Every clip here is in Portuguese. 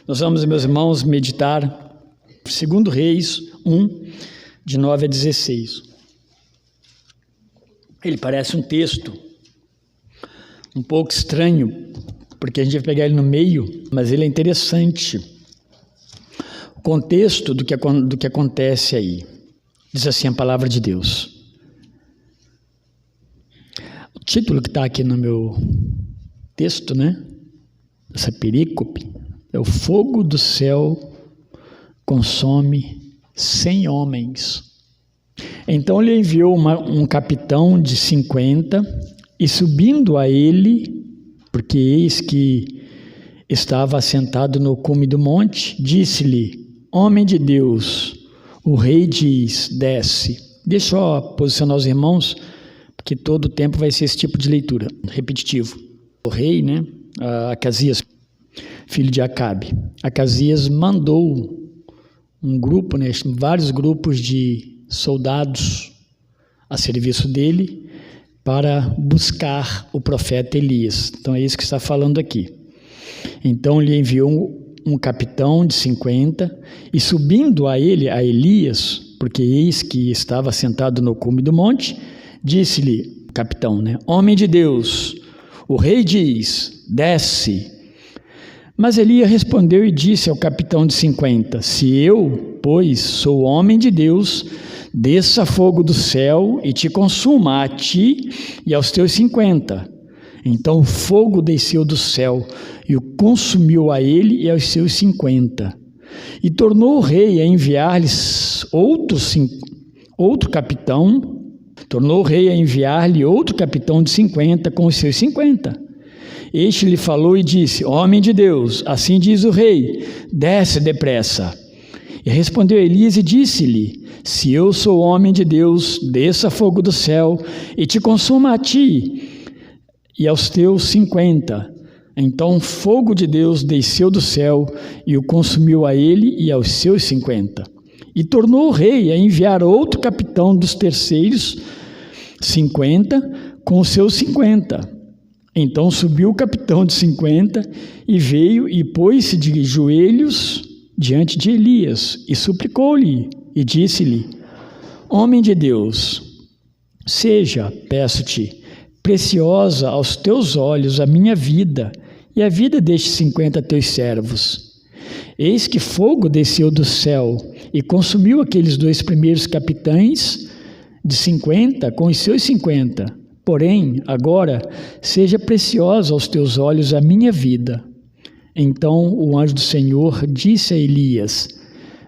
Nós vamos, meus irmãos, meditar 2 Reis 1, de 9 a 16. Ele parece um texto um pouco estranho, porque a gente vai pegar ele no meio, mas ele é interessante. O contexto do que acontece aí. Diz assim a palavra de Deus. O título que está aqui no meu texto, né? Essa perícope, é o fogo do céu consome 100 homens. Então ele enviou um capitão de 50 e subindo a ele, porque eis que estava assentado no cume do monte, disse-lhe: homem de Deus, o rei diz, desce. Deixa eu posicionar os irmãos, porque todo o tempo vai ser esse tipo de leitura, repetitivo. O rei, né, Acasias, filho de Acabe. Acasias mandou um grupo, né, vários grupos de soldados a serviço dele para buscar o profeta Elias. Então é isso que está falando aqui. Então ele enviou um capitão de 50 e subindo a ele, a Elias, porque eis que estava sentado no cume do monte, disse-lhe, capitão, né, homem de Deus, o rei diz, desce. Mas Elias respondeu e disse ao capitão de 50, se eu, pois, sou homem de Deus, desça fogo do céu e te consuma a ti e aos teus 50. Então o fogo desceu do céu e o consumiu a ele e aos seus 50. E tornou o rei a enviar-lhes outro capitão, de 50 com os seus 50. Este lhe falou e disse, homem de Deus, assim diz o rei, desce depressa. E respondeu Elias e disse-lhe, se eu sou homem de Deus, desça fogo do céu e te consuma a ti e aos teus 50. Então fogo de Deus desceu do céu e o consumiu a ele e aos seus 50. E tornou o rei a enviar outro capitão dos terceiros 50 com os seus 50. Então subiu o capitão de 50 e veio e pôs-se de joelhos diante de Elias e suplicou-lhe e disse-lhe, homem de Deus, seja, peço-te, preciosa aos teus olhos a minha vida e a vida destes 50 teus servos. Eis que fogo desceu do céu e consumiu aqueles 2 primeiros capitães de 50 com os seus 50. Porém, agora, seja preciosa aos teus olhos a minha vida. Então o anjo do Senhor disse a Elias,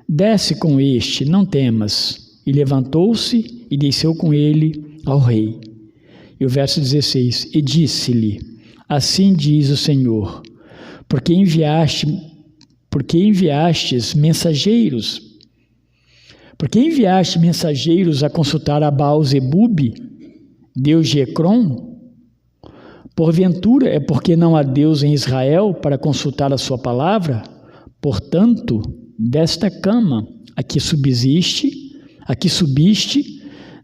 desce com este, não temas. E levantou-se e desceu com ele ao rei. E o verso 16, e disse-lhe, assim diz o Senhor, porque enviastes mensageiros a consultar a Baal-zebube, Deus de Ecrom? Porventura é porque não há Deus em Israel para consultar a sua palavra? Portanto, desta cama a que subiste,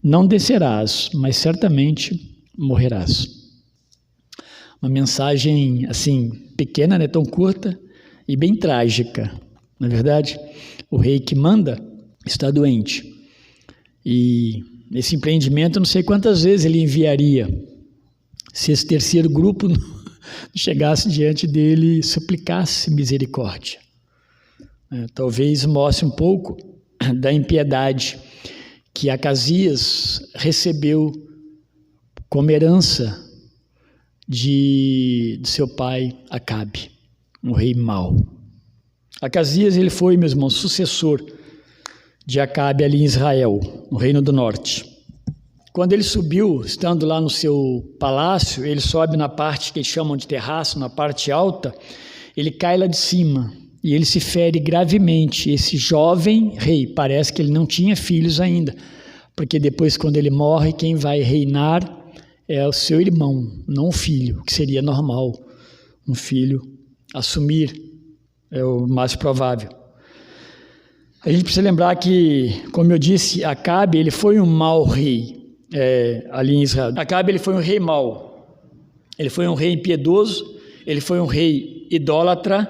não descerás, mas certamente morrerás. Uma mensagem assim, pequena, né, tão curta e bem trágica. Na verdade, o rei que manda está doente. E nesse empreendimento, eu não sei quantas vezes ele enviaria, se esse terceiro grupo não chegasse diante dele e suplicasse misericórdia. Talvez mostre um pouco da impiedade que Acasias recebeu como herança de seu pai Acabe, um rei mau. Acasias, ele foi, meus irmãos, sucessor de Acabe ali em Israel, no reino do norte. Quando ele subiu, estando lá no seu palácio, ele sobe na parte que eles chamam de terraço, na parte alta, ele cai lá de cima e ele se fere gravemente. Esse jovem rei, parece que ele não tinha filhos ainda, porque depois, quando ele morre, quem vai reinar é o seu irmão, não o filho, que seria normal um filho assumir, é o mais provável. A gente precisa lembrar que, como eu disse, Acabe, ele foi um mau rei ali em Israel. Acabe, ele foi um rei mau, ele foi um rei impiedoso, ele foi um rei idólatra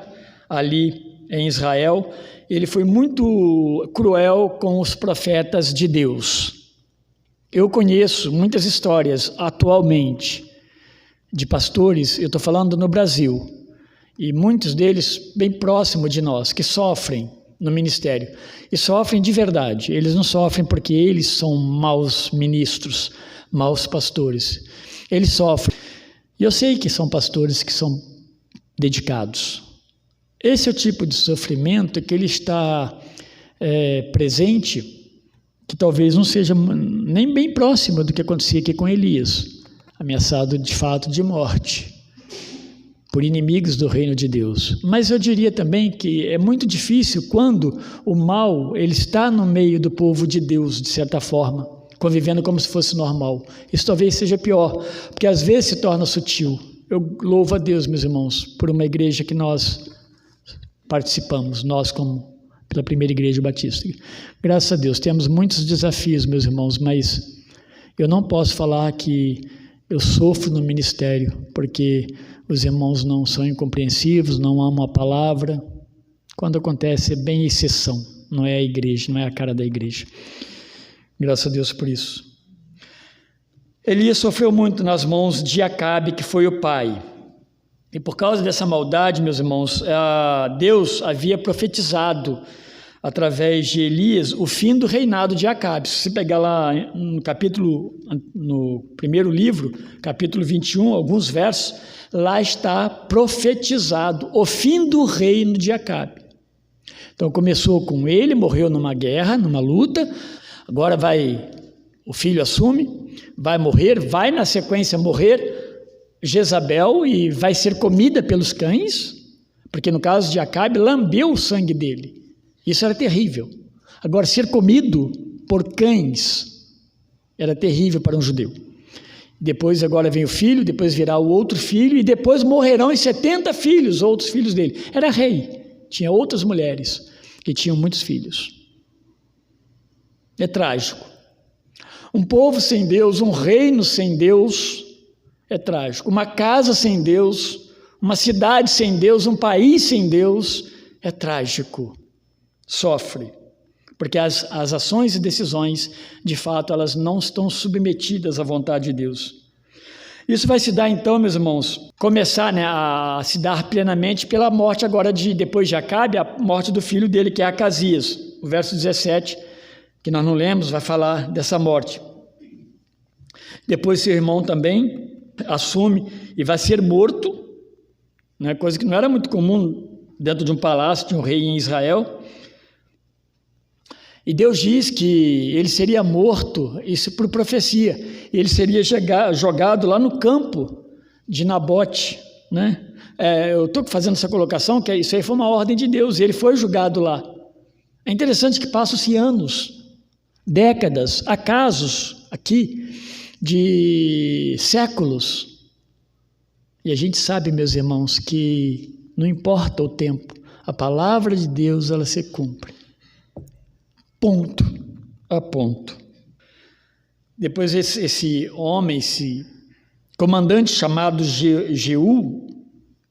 ali em Israel, ele foi muito cruel com os profetas de Deus. Eu conheço muitas histórias atualmente de pastores, eu estou falando no Brasil, e muitos deles bem próximos de nós, que sofrem no ministério, e sofrem de verdade. Eles não sofrem porque eles são maus ministros, maus pastores. Eles sofrem. E eu sei que são pastores que são dedicados. Esse é o tipo de sofrimento que ele está presente, que talvez não seja nem bem próximo do que acontecia aqui com Elias, ameaçado de fato de morte por inimigos do reino de Deus. Mas eu diria também que é muito difícil quando o mal ele está no meio do povo de Deus, de certa forma, convivendo como se fosse normal. Isso talvez seja pior, porque às vezes se torna sutil. Eu louvo a Deus, meus irmãos, por uma igreja que nós participamos, nós como pela primeira igreja batista. Graças a Deus, temos muitos desafios, meus irmãos, mas eu não posso falar que eu sofro no ministério, porque os irmãos não são incompreensivos, não amam a palavra. Quando acontece, é bem exceção, não é a igreja, não é a cara da igreja. Graças a Deus por isso. Elias sofreu muito nas mãos de Acabe, que foi o pai. E por causa dessa maldade, meus irmãos, Deus havia profetizado através de Elias o fim do reinado de Acabe. Se você pegar lá no primeiro livro, capítulo 21, alguns versos, lá está profetizado o fim do reino de Acabe. Então começou com ele, morreu numa guerra, numa luta, agora o filho assume, vai morrer, vai na sequência morrer Jezabel e vai ser comida pelos cães, porque no caso de Acabe, lambeu o sangue dele. Isso era terrível. Agora, ser comido por cães era terrível para um judeu. Depois agora vem o filho, depois virá o outro filho, e depois morrerão os 70 filhos, outros filhos dele. Era rei, tinha outras mulheres que tinham muitos filhos. É trágico. Um povo sem Deus, um reino sem Deus, é trágico. Uma casa sem Deus, uma cidade sem Deus, um país sem Deus, é trágico. Sofre, porque as ações e decisões, de fato, elas não estão submetidas à vontade de Deus. Isso vai se dar então, meus irmãos, começar a se dar plenamente pela morte agora, depois de Acabe, a morte do filho dele, que é Acasias. O verso 17, que nós não lemos, vai falar dessa morte. Depois seu irmão também assume e vai ser morto, né, coisa que não era muito comum dentro de um palácio de um rei em Israel. E Deus diz que ele seria morto, isso por profecia, ele seria jogado lá no campo de Nabote, né? Eu estou fazendo essa colocação, que isso aí foi uma ordem de Deus, e ele foi julgado lá. É interessante que passam-se anos, décadas, acasos aqui, de séculos, e a gente sabe, meus irmãos, que não importa o tempo, a palavra de Deus, ela se cumpre. Ponto a ponto. Depois esse homem, esse comandante chamado Jeú,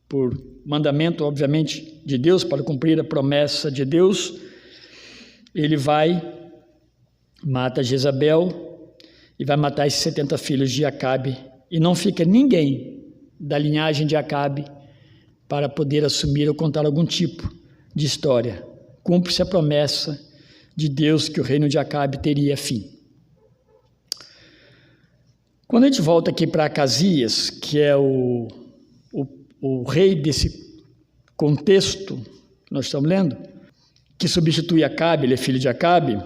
por mandamento, obviamente, de Deus, para cumprir a promessa de Deus, ele mata Jezabel e vai matar esses 70 filhos de Acabe, e não fica ninguém da linhagem de Acabe para poder assumir ou contar algum tipo de história. Cumpre-se a promessa de Deus que o reino de Acabe teria fim. Quando a gente volta aqui para Acasias, que é o rei desse contexto que nós estamos lendo, que substitui Acabe, ele é filho de Acabe,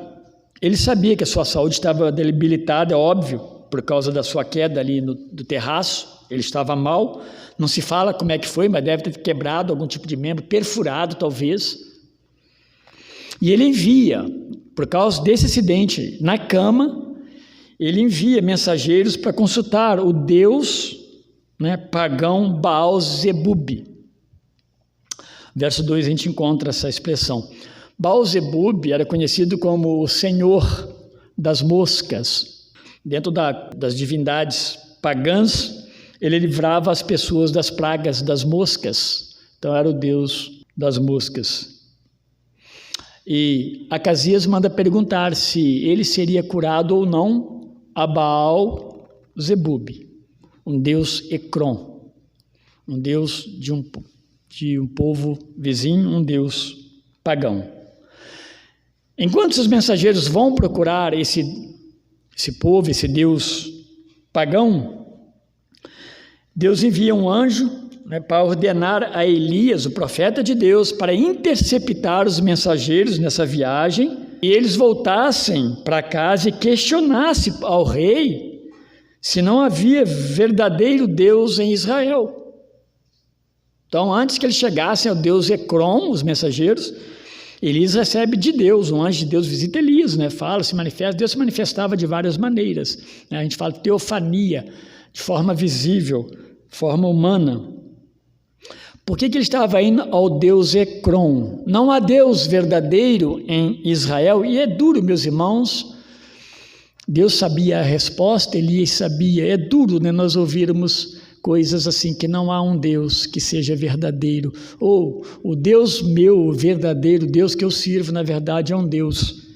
ele sabia que a sua saúde estava debilitada, é óbvio, por causa da sua queda ali do terraço, ele estava mal, não se fala como é que foi, mas deve ter quebrado algum tipo de membro, perfurado talvez. E ele envia, por causa desse acidente, na cama, ele envia mensageiros para consultar o deus, né, pagão Baal-zebub. Verso 2 a gente encontra essa expressão. Baal-zebub era conhecido como o senhor das moscas. Dentro das divindades pagãs, ele livrava as pessoas das pragas das moscas. Então era o deus das moscas. E Acasias manda perguntar se ele seria curado ou não a Baal-zebub, um deus Ecrom, um deus de um povo vizinho, um deus pagão. Enquanto os mensageiros vão procurar esse povo, esse deus pagão, Deus envia um anjo, para ordenar a Elias, o profeta de Deus, para interceptar os mensageiros nessa viagem, e eles voltassem para casa e questionassem ao rei se não havia verdadeiro Deus em Israel. Então, antes que eles chegassem ao deus Ecrom, os mensageiros, Elias recebe de Deus, um anjo de Deus visita Elias, fala, se manifesta. Deus se manifestava de várias maneiras, a gente fala teofania, de forma visível, forma humana. Por que ele estava indo ao deus Ecrom? Não há Deus verdadeiro em Israel, e é duro, meus irmãos. Deus sabia a resposta, Elias sabia. É duro, nós ouvirmos coisas assim, que não há um Deus que seja verdadeiro, ou o Deus meu, o verdadeiro Deus que eu sirvo, na verdade é um Deus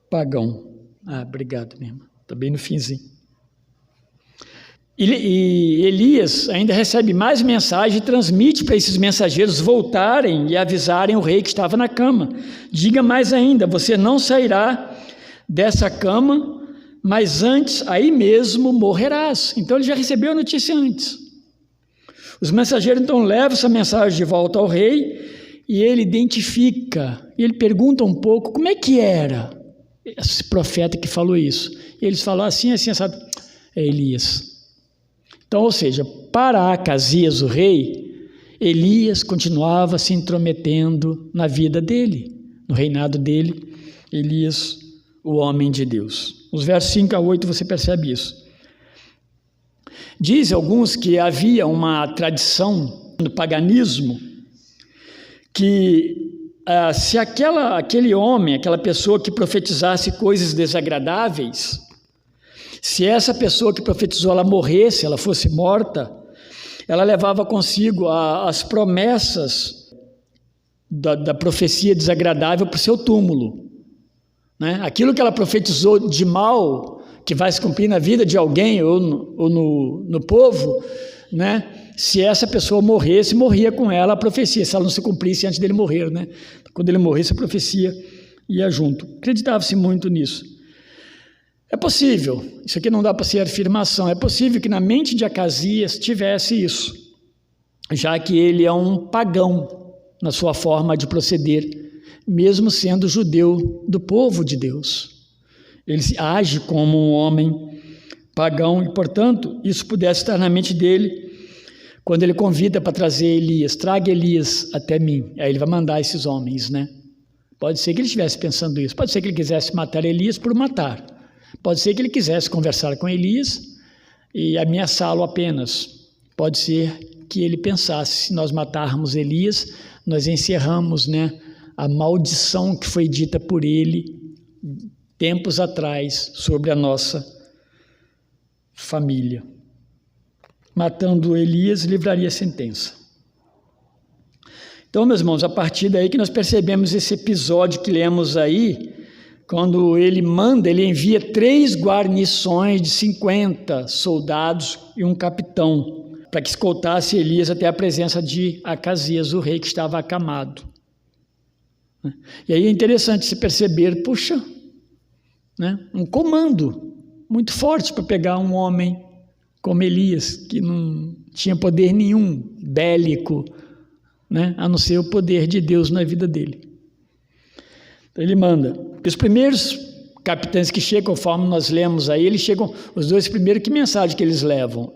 pagão. Obrigado, minha irmã, está bem no finzinho. E Elias ainda recebe mais mensagem e transmite para esses mensageiros voltarem e avisarem o rei que estava na cama. Diga mais ainda, você não sairá dessa cama, mas antes aí mesmo morrerás. Então ele já recebeu a notícia antes. Os mensageiros então levam essa mensagem de volta ao rei e ele identifica, ele pergunta um pouco como é que era esse profeta que falou isso. E eles falam assim, sabe? É Elias. Então, ou seja, para Acasias, o rei, Elias continuava se intrometendo na vida dele, no reinado dele, Elias, o homem de Deus. Os versos 5 a 8 você percebe isso. Diz alguns que havia uma tradição no paganismo que se aquele homem, aquela pessoa que profetizasse coisas desagradáveis, se essa pessoa que profetizou ela morresse, ela fosse morta, ela levava consigo as promessas da profecia desagradável para o seu túmulo. Aquilo que ela profetizou de mal, que vai se cumprir na vida de alguém ou no povo, se essa pessoa morresse, morria com ela a profecia, se ela não se cumprisse antes dele morrer. Quando ele morresse, a profecia ia junto. Acreditava-se muito nisso. É possível, isso aqui não dá para ser afirmação, é possível que na mente de Acasias tivesse isso, já que ele é um pagão na sua forma de proceder, mesmo sendo judeu do povo de Deus. Ele age como um homem pagão e, portanto, isso pudesse estar na mente dele quando ele convida para trazer Elias, traga Elias até mim, aí ele vai mandar esses homens, Pode ser que ele estivesse pensando isso, pode ser que ele quisesse matar Elias por matar. Pode ser que ele quisesse conversar com Elias e ameaçá-lo apenas. Pode ser que ele pensasse, se nós matarmos Elias, nós encerramos a maldição que foi dita por ele tempos atrás sobre a nossa família. Matando Elias, livraria a sentença. Então, meus irmãos, a partir daí que nós percebemos esse episódio que lemos aí, quando ele envia 3 guarnições de 50 soldados e um capitão, para que escoltasse Elias até a presença de Acasias, o rei que estava acamado. E aí é interessante se perceber, um comando muito forte para pegar um homem como Elias, que não tinha poder nenhum bélico, a não ser o poder de Deus na vida dele. Então ele manda. Os primeiros capitães que chegam, conforme nós lemos aí, eles chegam, os 2 primeiros, que mensagem que eles levam?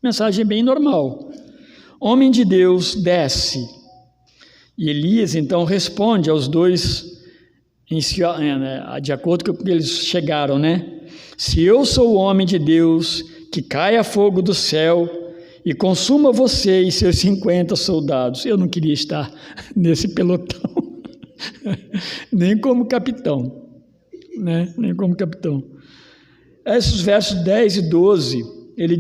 Mensagem bem normal. Homem de Deus, desce. E Elias, então, responde aos 2, de acordo com o que eles chegaram, Se eu sou o homem de Deus, que caia fogo do céu e consuma você e seus 50 soldados. Eu não queria estar nesse pelotão. Nem como capitão, nem como capitão. Esses versos 10 e 12, ele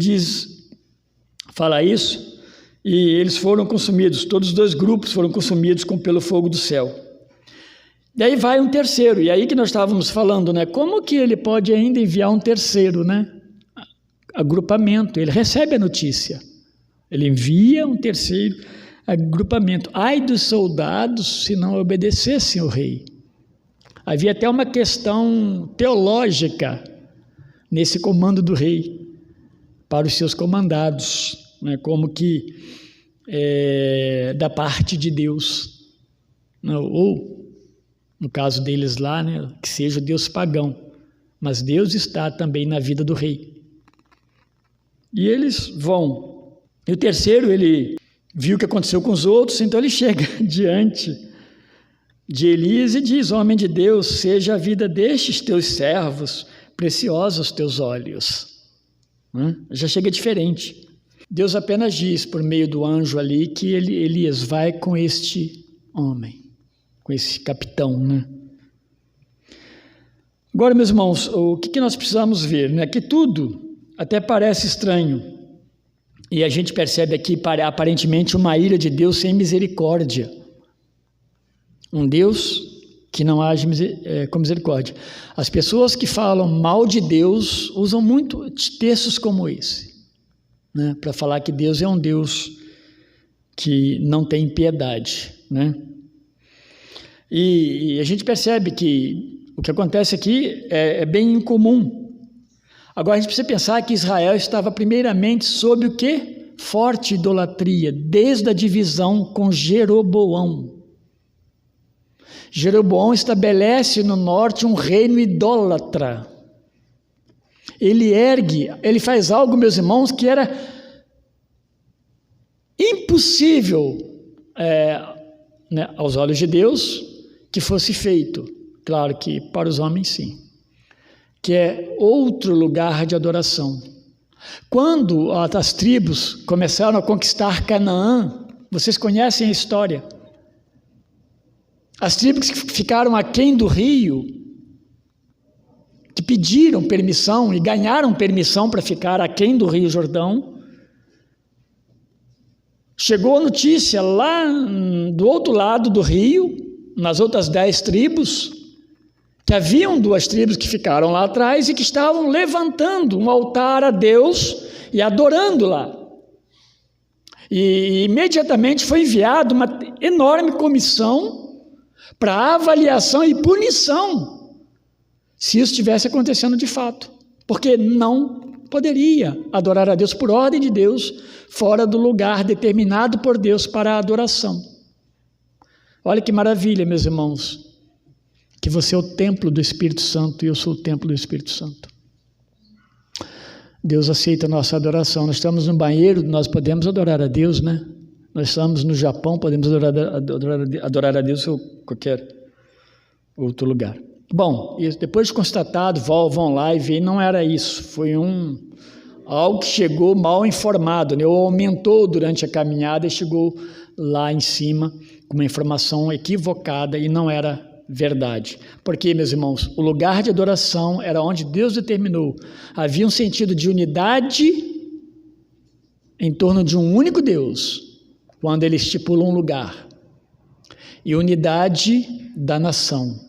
fala isso, e eles foram consumidos, todos os 2 grupos foram consumidos pelo fogo do céu. E aí vai um terceiro, e aí que nós estávamos falando, né? Como que ele pode ainda enviar um terceiro, né? Agrupamento, ele recebe a notícia, ele envia um terceiro agrupamento. Ai dos soldados se não obedecessem ao rei. Havia até uma questão teológica nesse comando do rei para os seus comandados, né? Como que da parte de Deus, ou no caso deles lá, né, que seja o Deus pagão, mas Deus está também na vida do rei. E eles vão. E o terceiro, ele viu o que aconteceu com os outros, então ele chega diante de Elias e diz: homem de Deus, seja a vida destes teus servos preciosa aos teus olhos. Já chega diferente. Deus apenas diz, por meio do anjo ali, que Elias vai com este homem, com esse capitão, né? Agora, meus irmãos, o que nós precisamos ver, né? Que tudo até parece estranho, e a gente percebe aqui aparentemente uma ira de Deus sem misericórdia, um Deus que não age com misericórdia. As pessoas que falam mal de Deus usam muito textos como esse, né? Para falar que Deus é um Deus que não tem piedade, né? E a gente percebe que o que acontece aqui é bem incomum. Agora a gente precisa pensar que Israel estava primeiramente sob o quê? Forte idolatria, desde a divisão com Jeroboão. Jeroboão estabelece no norte um reino idólatra. Ele faz algo, meus irmãos, que era impossível né, aos olhos de Deus que fosse feito. Claro que para os homens sim. Que é outro lugar de adoração. Quando as tribos começaram a conquistar Canaã, vocês conhecem a história. As tribos que ficaram aquém do rio, que pediram permissão e ganharam permissão para ficar aquém do Rio Jordão, chegou a notícia lá do outro lado do rio, nas outras 10 tribos, que haviam 2 tribos que ficaram lá atrás e que estavam levantando um altar a Deus e adorando lá. E imediatamente foi enviada uma enorme comissão para avaliação e punição, se isso estivesse acontecendo de fato, porque não poderia adorar a Deus por ordem de Deus, fora do lugar determinado por Deus para a adoração. Olha que maravilha, meus irmãos, que você é o templo do Espírito Santo e eu sou o templo do Espírito Santo. Deus aceita a nossa adoração. Nós estamos no banheiro, nós podemos adorar a Deus, né? Nós estamos no Japão, podemos adorar a Deus ou qualquer outro lugar. Bom, e depois de constatado, vão lá e veem, não era isso. Foi algo que chegou mal informado, né? Ou aumentou durante a caminhada e chegou lá em cima com uma informação equivocada e não era verdade. Porque, meus irmãos, o lugar de adoração era onde Deus determinou. Havia um sentido de unidade em torno de um único Deus, quando ele estipula um lugar, e unidade da nação.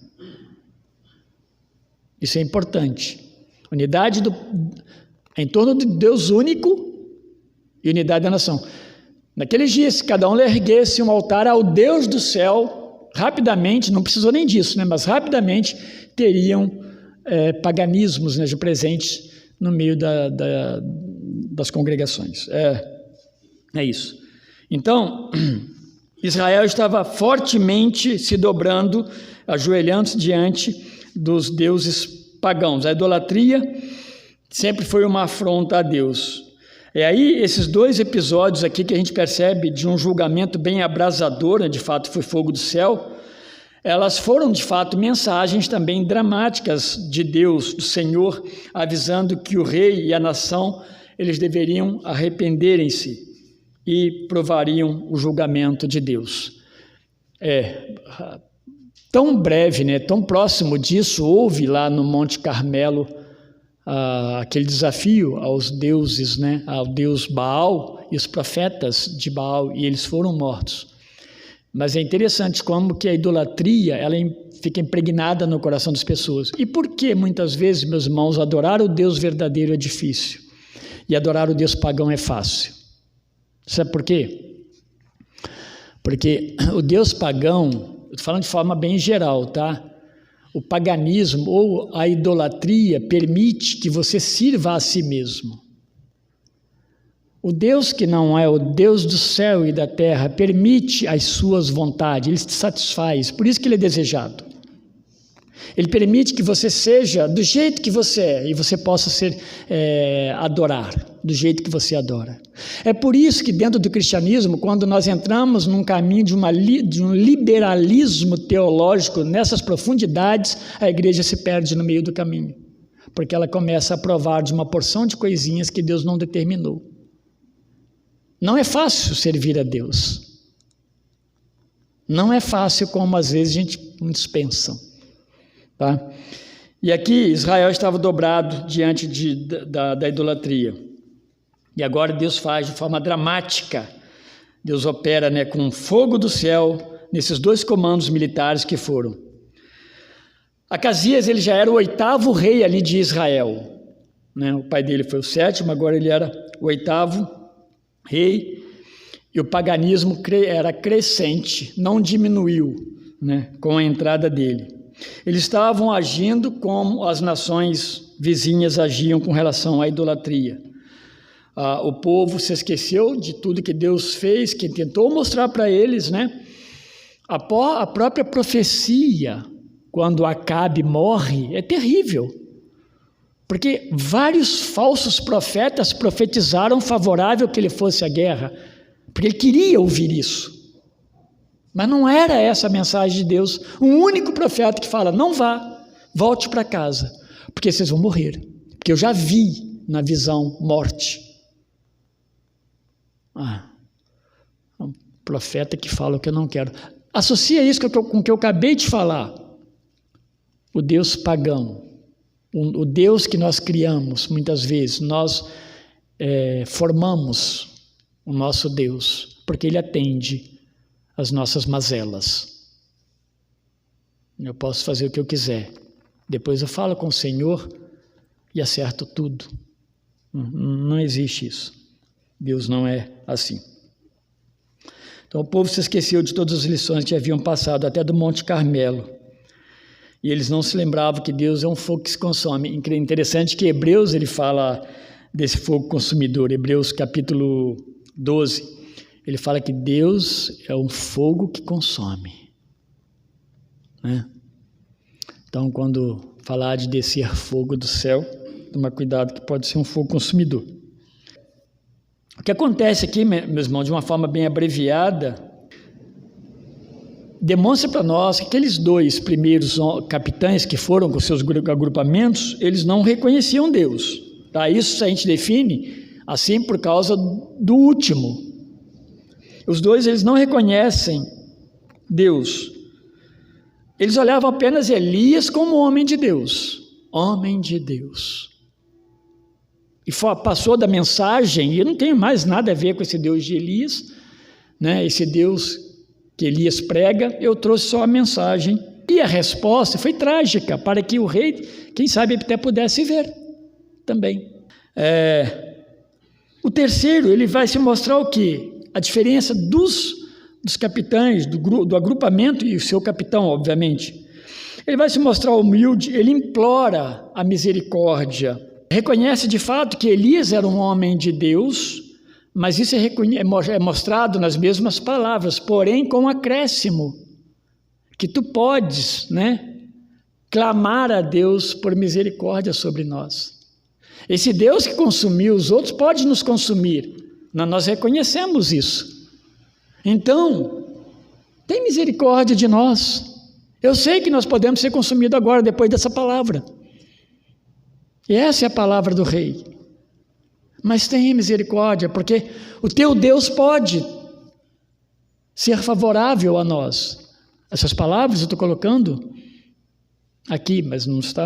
Isso é importante. Unidade em torno de Deus único e unidade da nação. Naqueles dias, se cada um erguesse um altar ao Deus do céu, rapidamente, não precisou nem disso, né? Mas rapidamente teriam paganismos, né, de presentes no meio das congregações. É isso. Então, Israel estava fortemente se dobrando, ajoelhando-se diante dos deuses pagãos. A idolatria sempre foi uma afronta a Deus. E aí, esses 2 episódios aqui que a gente percebe de um julgamento bem abrasador, né, de fato foi fogo do céu, elas foram de fato mensagens também dramáticas de Deus, do Senhor, avisando que o rei e a nação, eles deveriam arrependerem-se e provariam o julgamento de Deus. Tão breve, né, tão próximo disso, houve lá no Monte Carmelo aquele desafio aos deuses, né, ao deus Baal e os profetas de Baal, e eles foram mortos. Mas é interessante como que a idolatria ela fica impregnada no coração das pessoas. E por que muitas vezes, meus irmãos, adorar o Deus verdadeiro é difícil e adorar o Deus pagão é fácil? Sabe por quê? Porque o Deus pagão, estou falando de forma bem geral, tá? O paganismo ou a idolatria permite que você sirva a si mesmo. O Deus que não é o Deus do céu e da terra permite as suas vontades, Ele te satisfaz, por isso que Ele é desejado. Ele permite que você seja do jeito que você é e você possa adorar do jeito que você adora. É por isso que dentro do cristianismo, quando nós entramos num caminho de um liberalismo teológico nessas profundidades, a igreja se perde no meio do caminho, porque ela começa a provar de uma porção de coisinhas que Deus não determinou. Não é fácil servir a Deus. Não é fácil como às vezes muitos pensam. Tá? E aqui Israel estava dobrado diante da idolatria. E agora Deus faz de forma dramática. Deus opera, né, com fogo do céu nesses dois comandos militares que foram. Acasias, ele já era o 8º rei ali de Israel. Né? O pai dele foi o 7º, agora ele era o 8º rei, e o paganismo era crescente, não diminuiu, né, com a entrada dele. Eles estavam agindo como as nações vizinhas agiam com relação à idolatria. O povo se esqueceu de tudo que Deus fez, que tentou mostrar para eles, né? A própria profecia, quando Acabe morre, é terrível. Porque vários falsos profetas profetizaram favorável que ele fosse à guerra, porque ele queria ouvir isso. Mas não era essa a mensagem de Deus. Um único profeta que fala, não vá, volte para casa, porque vocês vão morrer. Porque eu já vi na visão morte. Um profeta que fala o que eu não quero. Associa isso com o que eu acabei de falar. O Deus pagão. O Deus que nós criamos, muitas vezes, nós formamos o nosso Deus, porque Ele atende as nossas mazelas. Eu posso fazer o que eu quiser, depois eu falo com o Senhor e acerto tudo. Não existe isso. Deus não é assim. Então o povo se esqueceu de todas as lições que haviam passado, até do Monte Carmelo. E eles não se lembravam que Deus é um fogo que se consome. Interessante que Hebreus ele fala desse fogo consumidor. Hebreus capítulo 12, ele fala que Deus é um fogo que consome. Né? Então, quando falar de descer fogo do céu, toma cuidado que pode ser um fogo consumidor. O que acontece aqui, meus irmãos, de uma forma bem abreviada, demonstra para nós que aqueles dois primeiros capitães que foram com seus agrupamentos, eles não reconheciam Deus. Tá? Isso a gente define assim por causa do último. Os dois, eles não reconhecem Deus. Eles olhavam apenas Elias como homem de Deus. Homem de Deus. E passou da mensagem, e não tem mais nada a ver com esse Deus de Elias, né? Esse Deus que Elias prega, eu trouxe só a mensagem. E a resposta foi trágica, para que o rei, quem sabe, até pudesse ver também. O terceiro, ele vai se mostrar o quê? A diferença dos capitães, do agrupamento e o seu capitão, obviamente. Ele vai se mostrar humilde, ele implora a misericórdia. Reconhece de fato que Elias era um homem de Deus, mas isso é mostrado nas mesmas palavras, porém com um acréscimo, que tu podes, né, clamar a Deus por misericórdia sobre nós. Esse Deus que consumiu os outros pode nos consumir, nós reconhecemos isso. Então, tem misericórdia de nós. Eu sei que nós podemos ser consumidos agora, depois dessa palavra. E essa é a palavra do rei. Mas tenha misericórdia, porque o teu Deus pode ser favorável a nós. Essas palavras eu estou colocando aqui, mas não está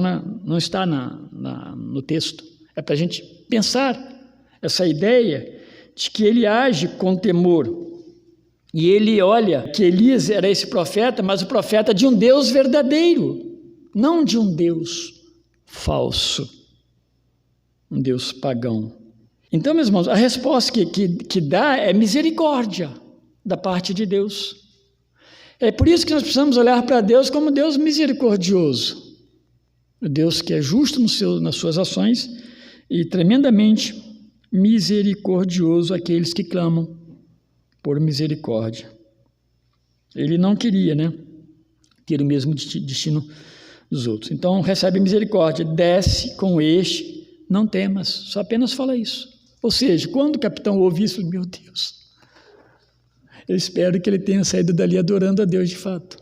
no texto. É para a gente pensar essa ideia de que ele age com temor. E ele olha que Elias era esse profeta, mas o profeta de um Deus verdadeiro, não de um Deus falso, um Deus pagão. Então, meus irmãos, a resposta que dá é misericórdia da parte de Deus. É por isso que nós precisamos olhar para Deus como Deus misericordioso, o Deus que é justo nas suas ações e tremendamente misericordioso àqueles que clamam por misericórdia. Ele não queria, ter o mesmo destino dos outros. Então, recebe misericórdia, desce com este, não temas, só apenas fala isso. Ou seja, quando o capitão ouve isso, meu Deus, eu espero que ele tenha saído dali adorando a Deus de fato.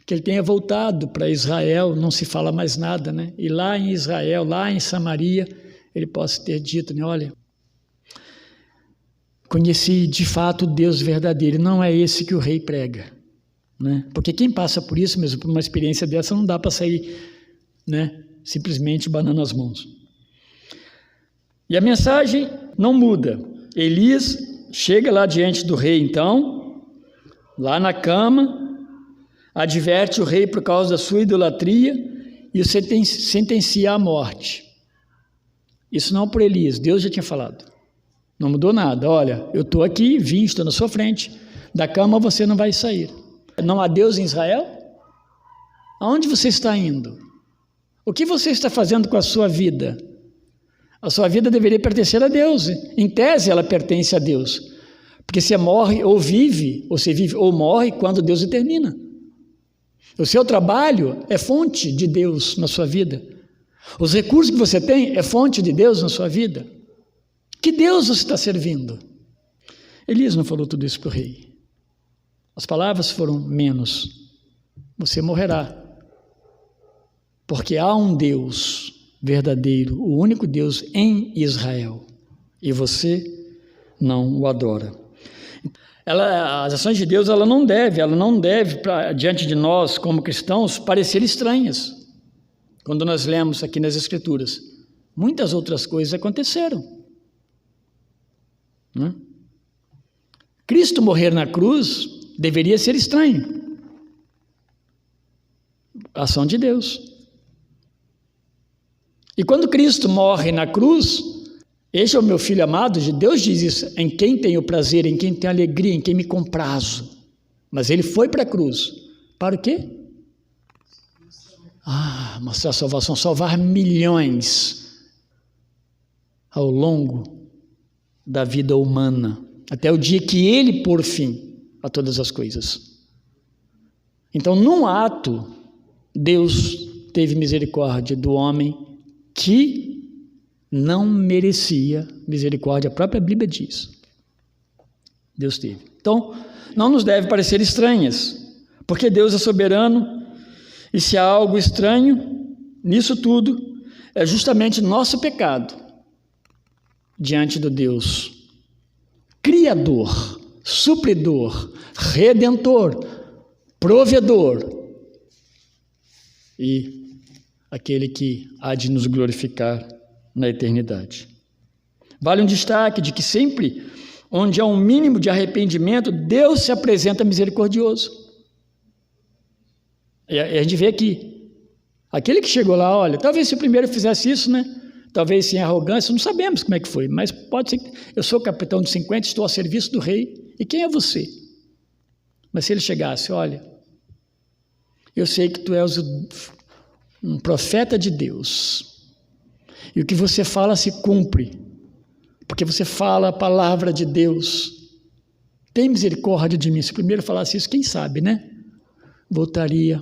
Que ele tenha voltado para Israel, não se fala mais nada, E lá em Israel, lá em Samaria, ele possa ter dito, olha, conheci de fato o Deus verdadeiro, não é esse que o rei prega, Porque quem passa por isso mesmo, por uma experiência dessa, não dá para sair, simplesmente banando as mãos. E a mensagem não muda. Elias chega lá diante do rei, então, lá na cama, adverte o rei por causa da sua idolatria e o sentencia à morte. Isso não por Elias, Deus já tinha falado. Não mudou nada. Olha, eu estou aqui, estou na sua frente, da cama você não vai sair. Não há Deus em Israel? Aonde você está indo? O que você está fazendo com a sua vida? A sua vida deveria pertencer a Deus. Em tese, ela pertence a Deus. Porque você morre ou vive, ou você vive ou morre quando Deus determina. O seu trabalho é fonte de Deus na sua vida. Os recursos que você tem é fonte de Deus na sua vida. Que Deus você está servindo? Elias não falou tudo isso para o rei. As palavras foram menos. Você morrerá. Porque há um Deus verdadeiro, o único Deus em Israel, e você não o adora. As ações de Deus, ela não deve diante de nós, como cristãos, parecer estranhas. Quando nós lemos aqui nas Escrituras, muitas outras coisas aconteceram. Cristo morrer na cruz deveria ser estranho. Ação de Deus. E quando Cristo morre na cruz, este é o meu filho amado, Deus diz isso, em quem tenho prazer, em quem tenho alegria, em quem me comprazo. Mas ele foi para a cruz. Para o quê? Mostrar a salvação, salvar milhões ao longo da vida humana, até o dia que ele pôr fim a todas as coisas. Então, num ato, Deus teve misericórdia do homem que não merecia misericórdia, a própria Bíblia diz. Deus teve. Então, não nos deve parecer estranhas, porque Deus é soberano, e se há algo estranho nisso tudo, é justamente nosso pecado diante do Deus Criador, supridor, redentor, provedor e aquele que há de nos glorificar na eternidade. Vale um destaque de que sempre onde há um mínimo de arrependimento, Deus se apresenta misericordioso. E a gente vê aqui, aquele que chegou lá, olha, talvez se o primeiro fizesse isso, talvez sem arrogância, não sabemos como é que foi, mas pode ser que eu sou capitão de 50, estou a serviço do rei, e quem é você? Mas se ele chegasse, olha, eu sei que tu és um profeta de Deus, e o que você fala se cumpre, porque você fala a palavra de Deus, tem misericórdia de mim. Se o primeiro falasse isso, quem sabe, voltaria.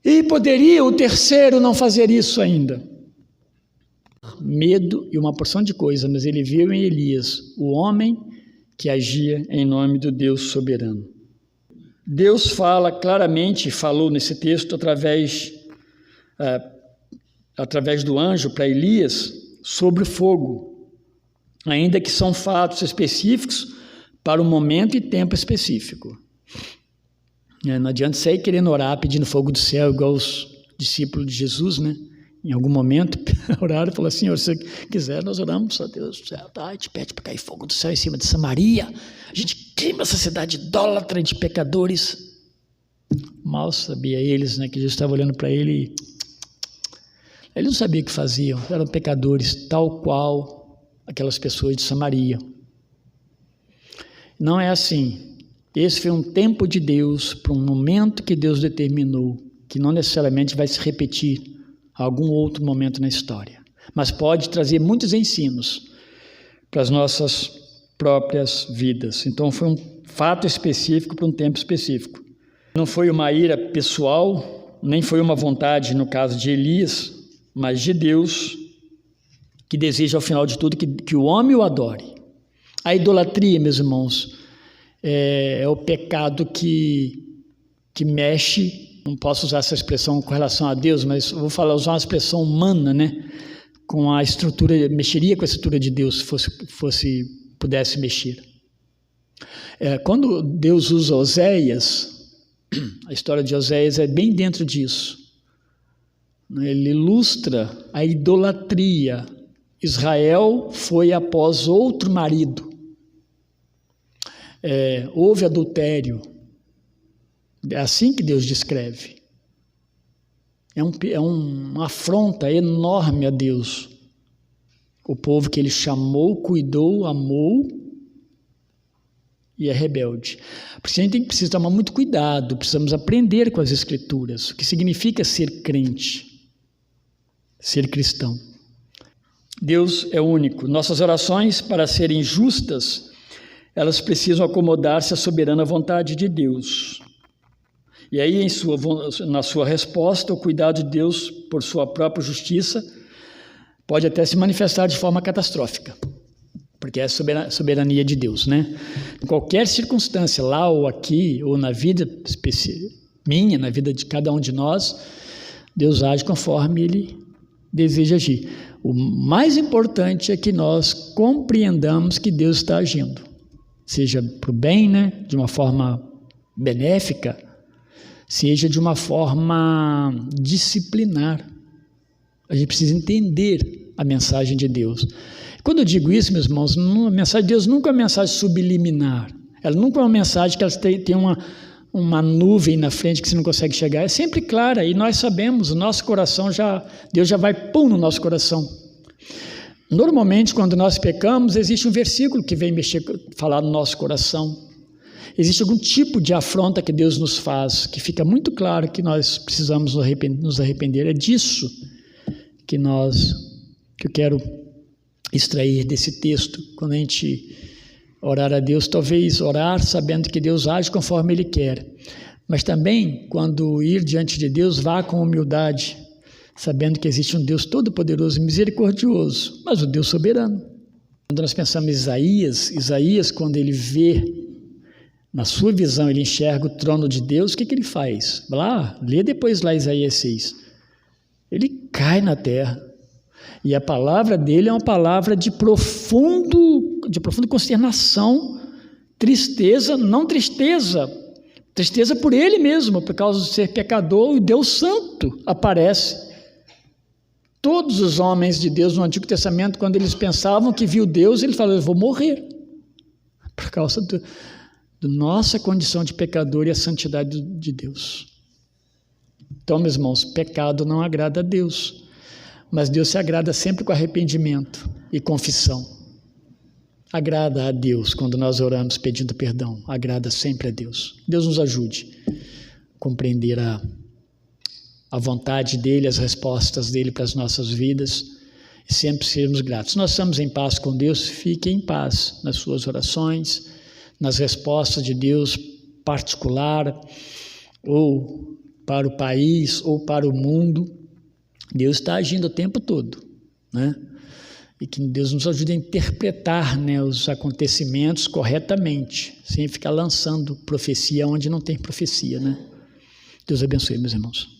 E poderia o terceiro não fazer isso ainda. Medo e uma porção de coisas, mas ele viu em Elias o homem que agia em nome do Deus soberano. Deus fala claramente, falou nesse texto através do anjo para Elias sobre o fogo, ainda que são fatos específicos para um momento e tempo específico. Não adianta sair querendo orar pedindo fogo do céu igual os discípulos de Jesus, em algum momento, oraram e falaram assim: se você quiser, nós oramos a Deus do céu, tá? A gente pede para cair fogo do céu em cima de Samaria, a gente queima essa cidade idólatra de pecadores. Mal sabia eles, né, que Jesus estava olhando para ele, ele não sabia o que faziam, eram pecadores, tal qual aquelas pessoas de Samaria. Não é assim. Esse foi um tempo de Deus, para um momento que Deus determinou, que não necessariamente vai se repetir a algum outro momento na história, mas pode trazer muitos ensinos para as nossas próprias vidas. Então foi um fato específico para um tempo específico. Não foi uma ira pessoal, nem foi uma vontade, no caso de Elias, mas de Deus, que deseja ao final de tudo que o homem o adore. A idolatria, meus irmãos, é o pecado que mexe, não posso usar essa expressão com relação a Deus, mas eu vou usar uma expressão humana, né? Com a estrutura, mexeria com a estrutura de Deus, se pudesse mexer. Quando Deus usa Oséias, a história de Oséias é bem dentro disso. Ele ilustra a idolatria. Israel foi após outro marido. Houve adultério. É assim que Deus descreve. É uma afronta enorme a Deus. O povo que ele chamou, cuidou, amou e é rebelde. Por isso a gente precisa tomar muito cuidado, precisamos aprender com as Escrituras, o que significa ser crente, ser cristão. Deus é único. Nossas orações, para serem justas, elas precisam acomodar-se à soberana vontade de Deus. E aí, na sua resposta, o cuidado de Deus por sua própria justiça pode até se manifestar de forma catastrófica, porque é a soberania de Deus, né? Em qualquer circunstância, lá ou aqui, ou na vida minha, na vida de cada um de nós, Deus age conforme Ele deseja agir. O mais importante é que nós compreendamos que Deus está agindo, seja para o bem, né? De uma forma benéfica, seja de uma forma disciplinar. A gente precisa entender a mensagem de Deus. Quando eu digo isso, meus irmãos, a mensagem de Deus nunca é uma mensagem subliminar. Ela nunca é uma mensagem que ela tem uma nuvem na frente que você não consegue chegar. É sempre clara e nós sabemos, o nosso coração Deus já vai pum no nosso coração. Normalmente, quando nós pecamos, existe um versículo que vem falar no nosso coração. Existe algum tipo de afronta que Deus nos faz, que fica muito claro que nós precisamos nos arrepender. É disso que eu quero extrair desse texto, quando a gente orar a Deus, talvez orar sabendo que Deus age conforme Ele quer, mas também, quando ir diante de Deus, vá com humildade, sabendo que existe um Deus todo-poderoso e misericordioso, mas o Deus soberano. Quando nós pensamos em Isaías, quando ele vê, na sua visão, ele enxerga o trono de Deus, o que ele faz? Lê depois lá Isaías 6. Ele cai na terra. E a palavra dele é uma palavra de profunda consternação, tristeza, não tristeza por ele mesmo, por causa de ser pecador, e Deus Santo aparece. Todos os homens de Deus no Antigo Testamento, quando eles pensavam que viu Deus, ele falou: eu vou morrer, por causa da nossa condição de pecador e a santidade de Deus. Então, meus irmãos, pecado não agrada a Deus, mas Deus se agrada sempre com arrependimento e confissão. Agrada a Deus quando nós oramos pedindo perdão, agrada sempre a Deus. Deus nos ajude a compreender a vontade dEle, as respostas dEle para as nossas vidas e sempre sermos gratos. Se nós estamos em paz com Deus, fique em paz nas suas orações, nas respostas de Deus particular, ou para o país, ou para o mundo. Deus está agindo o tempo todo, né? E que Deus nos ajude a interpretar, né, os acontecimentos corretamente, sem ficar lançando profecia onde não tem profecia, né? Deus abençoe, meus irmãos.